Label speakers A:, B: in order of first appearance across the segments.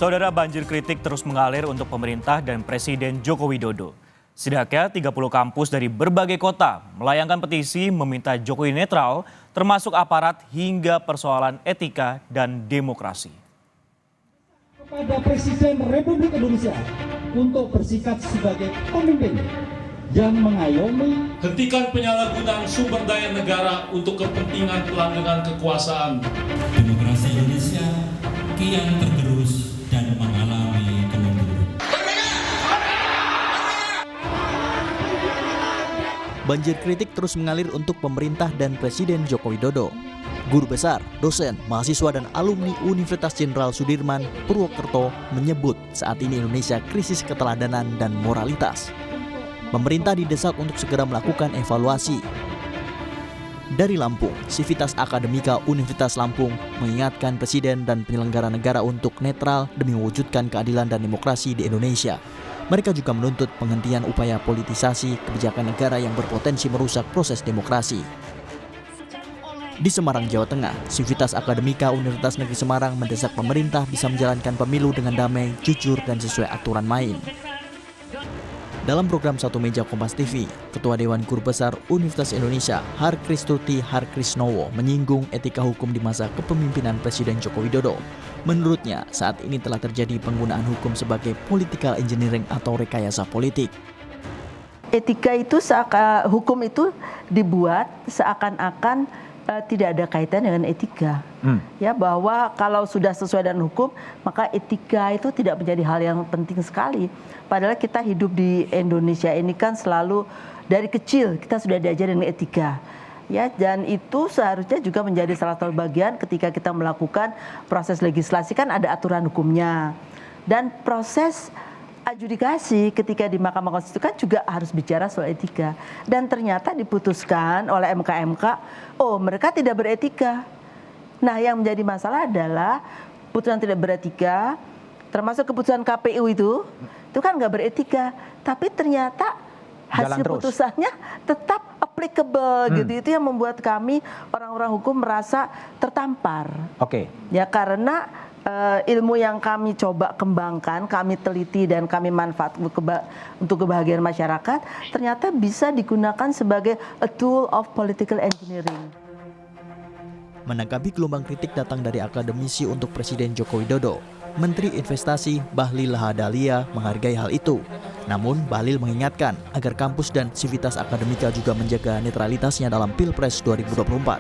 A: Saudara, banjir kritik terus mengalir untuk pemerintah dan Presiden Joko Widodo. Setidaknya 30 kampus dari berbagai kota melayangkan petisi meminta Jokowi netral, termasuk aparat hingga persoalan etika dan demokrasi.
B: Kepada Presiden Republik Indonesia untuk bersikap sebagai pemimpin yang mengayomi.
C: Hentikan penyalahgunaan sumber daya negara untuk kepentingan pelanggengan kekuasaan.
D: Demokrasi Indonesia kian tergerus dan mengalami kemunduran.
E: Banjir kritik terus mengalir untuk pemerintah dan Presiden Joko Widodo. Guru besar, dosen, mahasiswa dan alumni Universitas Jenderal Sudirman, Purwokerto menyebut saat ini Indonesia krisis keteladanan dan moralitas. Pemerintah didesak untuk segera melakukan evaluasi. Dari Lampung, Sivitas Akademika Universitas Lampung mengingatkan Presiden dan penyelenggara negara untuk netral demi mewujudkan keadilan dan demokrasi di Indonesia. Mereka juga menuntut penghentian upaya politisasi kebijakan negara yang berpotensi merusak proses demokrasi. Di Semarang, Jawa Tengah, Sivitas Akademika Universitas Negeri Semarang mendesak pemerintah bisa menjalankan pemilu dengan damai, jujur, dan sesuai aturan main. Dalam program Satu Meja Kompas TV, Ketua Dewan Guru Besar Universitas Indonesia Harkristuti Harkrisnowo menyinggung etika hukum di masa kepemimpinan Presiden Joko Widodo. Menurutnya, saat ini telah terjadi penggunaan hukum sebagai political engineering atau rekayasa politik.
F: Etika itu hukum itu dibuat seakan-akan tidak ada kaitan dengan etika. Ya, bahwa kalau sudah sesuai dengan hukum, maka etika itu tidak menjadi hal yang penting sekali. Padahal kita hidup di Indonesia ini kan selalu dari kecil kita sudah diajarin dengan etika. Ya, dan itu seharusnya juga menjadi salah satu bagian ketika kita melakukan proses legislasi, kan ada aturan hukumnya. Dan proses adjudikasi ketika di Mahkamah Konstitusi kan juga harus bicara soal etika. Dan ternyata diputuskan oleh MK, oh mereka tidak beretika. Nah, yang menjadi masalah adalah putusan tidak beretika, termasuk keputusan KPU itu kan nggak beretika. Tapi ternyata hasil putusannya tetap applicable gitu. Itu yang membuat kami orang-orang hukum merasa tertampar.
G: Oke.
F: Ya, karena ilmu yang kami coba kembangkan, kami teliti dan kami manfaatkan untuk kebahagiaan masyarakat, ternyata bisa digunakan sebagai a tool of political engineering.
E: Menanggapi gelombang kritik datang dari akademisi untuk Presiden Joko Widodo, Menteri Investasi Bahlil Lahadalia menghargai hal itu. Namun Bahlil mengingatkan agar kampus dan Sivitas Akademika juga menjaga netralitasnya dalam Pilpres 2024.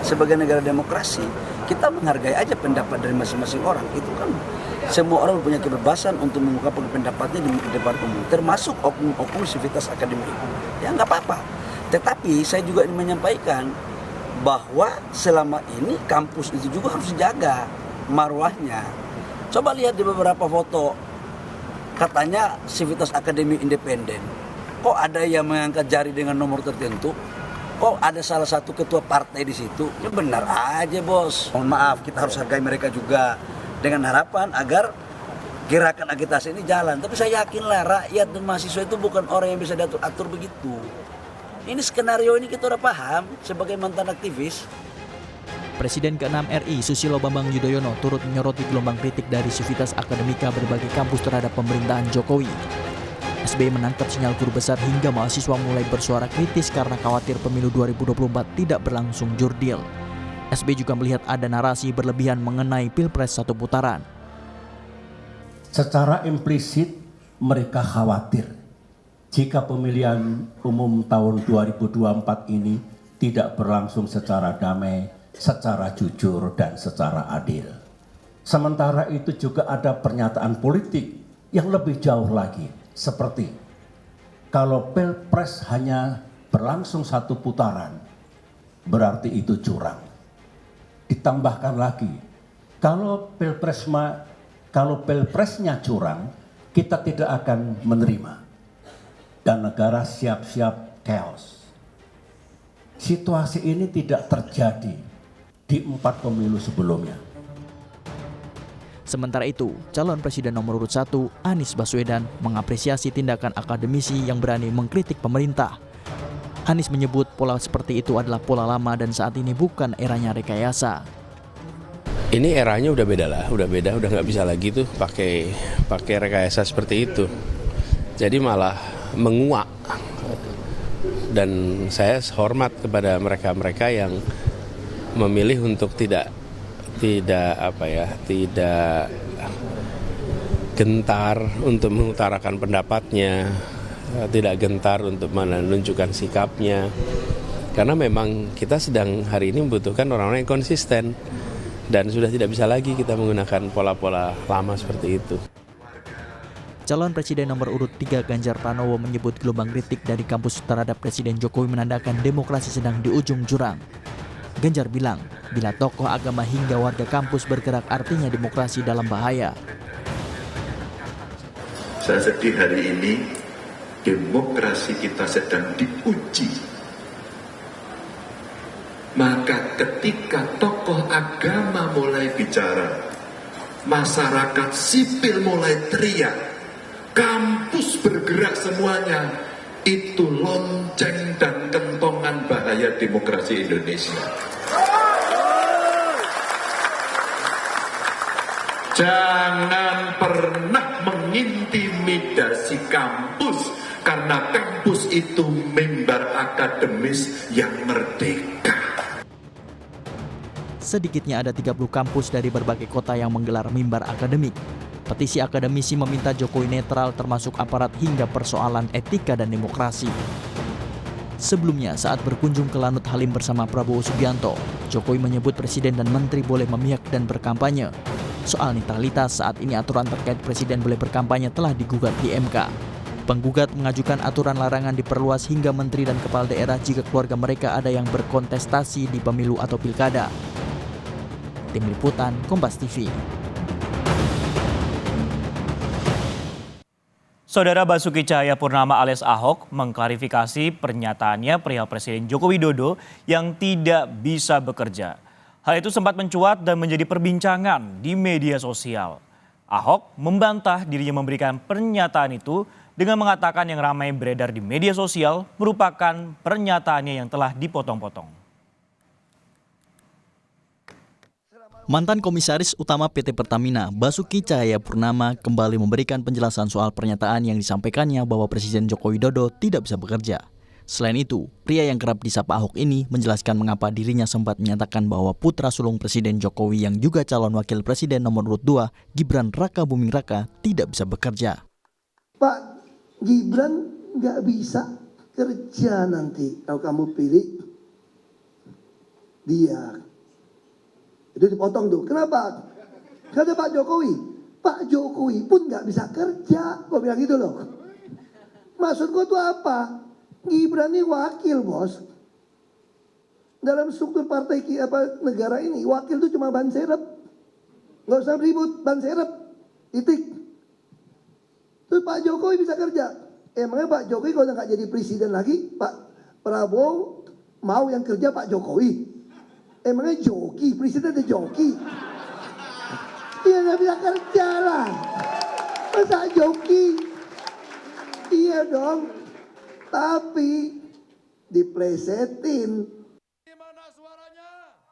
H: Sebagai negara demokrasi, kita menghargai aja pendapat dari masing-masing orang. Itu kan semua orang punya kebebasan untuk mengungkapkan pendapatnya di depan umum, termasuk oknum-oknum Sivitas Akademik. Ya nggak apa-apa. Tetapi saya juga ingin menyampaikan bahwa selama ini kampus itu juga harus dijaga marwahnya. Coba lihat di beberapa foto, katanya Sivitas Akademik independen. Kok ada yang mengangkat jari dengan nomor tertentu? Kok ada salah satu ketua partai di situ? Ya benar aja, Bos. Mohon maaf, kita harus hargai mereka juga dengan harapan agar gerakan agitasi ini jalan. Tapi saya yakinlah rakyat dan mahasiswa itu bukan orang yang bisa diatur-atur begitu. Ini skenario ini kita udah paham sebagai mantan aktivis.
E: Presiden ke-6 RI Susilo Bambang Yudhoyono turut menyoroti gelombang kritik dari Sivitas Akademika berbagai kampus terhadap pemerintahan Jokowi. SBY menangkap sinyal guru besar hingga mahasiswa mulai bersuara kritis karena khawatir pemilu 2024 tidak berlangsung jurdil. SBY juga melihat ada narasi berlebihan mengenai Pilpres satu putaran.
I: Secara implisit mereka khawatir jika pemilihan umum tahun 2024 ini tidak berlangsung secara damai, secara jujur dan secara adil. Sementara itu juga ada pernyataan politik yang lebih jauh lagi. Seperti kalau Pilpres hanya berlangsung satu putaran, berarti itu curang. Ditambahkan lagi, kalau Pilpresnya curang, kita tidak akan menerima. Dan negara siap-siap chaos. Situasi ini tidak terjadi di 4 pemilu sebelumnya.
E: Sementara itu, calon presiden nomor urut 1, Anies Baswedan, mengapresiasi tindakan akademisi yang berani mengkritik pemerintah. Anies menyebut pola seperti itu adalah pola lama dan saat ini bukan eranya rekayasa.
G: Ini eranya udah beda lah, udah nggak bisa lagi tuh pakai rekayasa seperti itu. Jadi malah menguak. Dan saya hormat kepada mereka yang memilih untuk tidak gentar untuk mengutarakan pendapatnya, tidak gentar untuk menunjukkan sikapnya. Karena memang kita sedang hari ini membutuhkan orang-orang yang konsisten. Dan sudah tidak bisa lagi kita menggunakan pola-pola lama seperti itu.
E: Calon Presiden nomor urut 3 Ganjar Pranowo menyebut gelombang kritik dari kampus terhadap Presiden Jokowi menandakan demokrasi sedang di ujung jurang. Ganjar bilang, bila tokoh agama hingga warga kampus bergerak artinya demokrasi dalam bahaya.
J: Saya sedih hari ini demokrasi kita sedang diuji. Maka ketika tokoh agama mulai bicara, masyarakat sipil mulai teriak, kampus bergerak semuanya, itu lonceng dan kentongan bahaya demokrasi Indonesia. Jangan pernah mengintimidasi kampus, karena kampus itu mimbar akademis yang merdeka.
E: Sedikitnya ada 30 kampus dari berbagai kota yang menggelar mimbar akademik. Petisi akademisi meminta Jokowi netral termasuk aparat hingga persoalan etika dan demokrasi. Sebelumnya saat berkunjung ke Lanut Halim bersama Prabowo Subianto, Jokowi menyebut presiden dan menteri boleh memihak dan berkampanye. Soal netralitas, saat ini aturan terkait presiden boleh berkampanye telah digugat di MK. Penggugat mengajukan aturan larangan diperluas hingga menteri dan kepala daerah jika keluarga mereka ada yang berkontestasi di pemilu atau pilkada. Tim Liputan, Kompas TV.
A: Saudara Basuki Cahayapurnama alias Ahok mengklarifikasi pernyataannya perihal Presiden Joko Widodo yang tidak bisa bekerja. Hal itu sempat mencuat dan menjadi perbincangan di media sosial. Ahok membantah dirinya memberikan pernyataan itu dengan mengatakan yang ramai beredar di media sosial merupakan pernyataannya yang telah dipotong-potong.
E: Mantan Komisaris Utama PT Pertamina, Basuki Cahayapurnama, kembali memberikan penjelasan soal pernyataan yang disampaikannya bahwa Presiden Joko Widodo tidak bisa bekerja. Selain itu, pria yang kerap disapa Ahok ini menjelaskan mengapa dirinya sempat menyatakan bahwa putra sulung Presiden Jokowi yang juga calon wakil presiden nomor urut 2, Gibran Rakabuming Raka, tidak bisa bekerja.
K: Pak Gibran nggak bisa kerja nanti kalau kamu pilih dia. Itu dipotong tuh. Kenapa? Kata Pak Jokowi pun nggak bisa kerja. Kok bilang gitu loh. Maksud gue tuh apa? Gibran ini wakil, bos. Dalam struktur partai negara ini, wakil itu cuma ban serep. Nggak usah ribut, ban serep. Titik. Terus Pak Jokowi bisa kerja. Emangnya Pak Jokowi kalau nggak jadi presiden lagi, Pak Prabowo mau yang kerja Pak Jokowi? Emangnya joki, presiden ada joki? Dia nggak bisa kerja lah. Masa joki? Iya dong. Tapi diplesetin.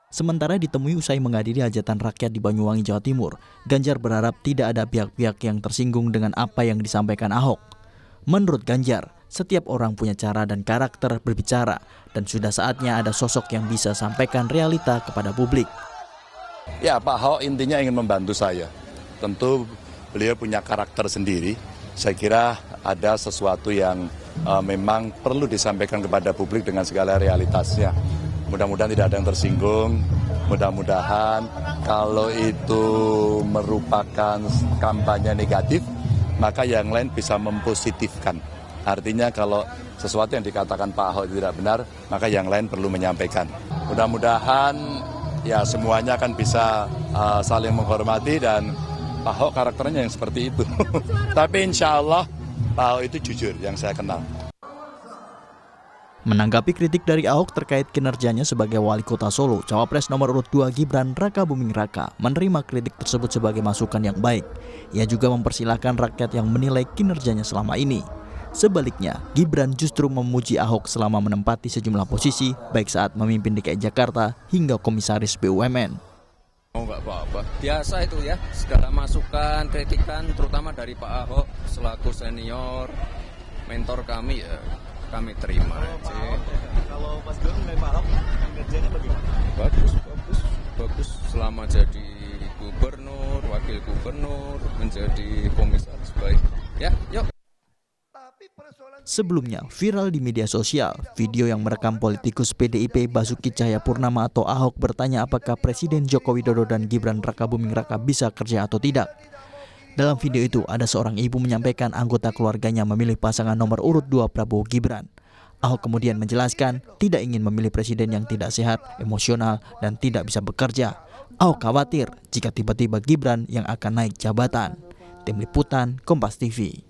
E: Sementara ditemui usai menghadiri hajatan rakyat di Banyuwangi, Jawa Timur, Ganjar berharap tidak ada pihak-pihak yang tersinggung dengan apa yang disampaikan Ahok. Menurut Ganjar, setiap orang punya cara dan karakter berbicara, dan sudah saatnya ada sosok yang bisa sampaikan realita kepada publik.
L: Ya, Pak Ahok intinya ingin membantu saya. Tentu beliau punya karakter sendiri. Saya kira ada sesuatu yang memang perlu disampaikan kepada publik dengan segala realitasnya. Mudah-mudahan tidak ada yang tersinggung. Mudah-mudahan kalau itu merupakan kampanye negatif, maka yang lain bisa mempositifkan. Artinya kalau sesuatu yang dikatakan Pak Ahok tidak benar, maka yang lain perlu menyampaikan. Mudah-mudahan ya semuanya akan bisa saling menghormati dan Pak Ahok karakternya yang seperti itu. Tapi insya Allah Pak Ahok itu jujur yang saya kenal.
E: Menanggapi kritik dari Ahok terkait kinerjanya sebagai wali kota Solo, Cawapres nomor urut 2 Gibran Rakabuming Raka menerima kritik tersebut sebagai masukan yang baik. Ia juga mempersilahkan rakyat yang menilai kinerjanya selama ini. Sebaliknya, Gibran justru memuji Ahok selama menempati sejumlah posisi, baik saat memimpin DKI Jakarta hingga komisaris BUMN.
L: Enggak, Pak.
M: apa-apa. Biasa itu ya, segala masukan, kritikan, terutama dari Pak Ahok selaku senior, mentor kami ya, kami terima aja.
N: Kalau Mas Gibran menilai Pak Ahok kerjanya bagaimana?
M: Bagus. Selama jadi gubernur, wakil gubernur, menjadi komisaris baik. Ya, yuk.
E: Sebelumnya, viral di media sosial, video yang merekam politikus PDIP Basuki Cahayapurnama atau Ahok bertanya apakah Presiden Joko Widodo dan Gibran Rakabuming Raka bisa kerja atau tidak. Dalam video itu, ada seorang ibu menyampaikan anggota keluarganya memilih pasangan nomor urut 2 Prabowo Gibran. Ahok kemudian menjelaskan tidak ingin memilih presiden yang tidak sehat, emosional, dan tidak bisa bekerja. Ahok khawatir jika tiba-tiba Gibran yang akan naik jabatan. Tim Liputan, Kompas TV.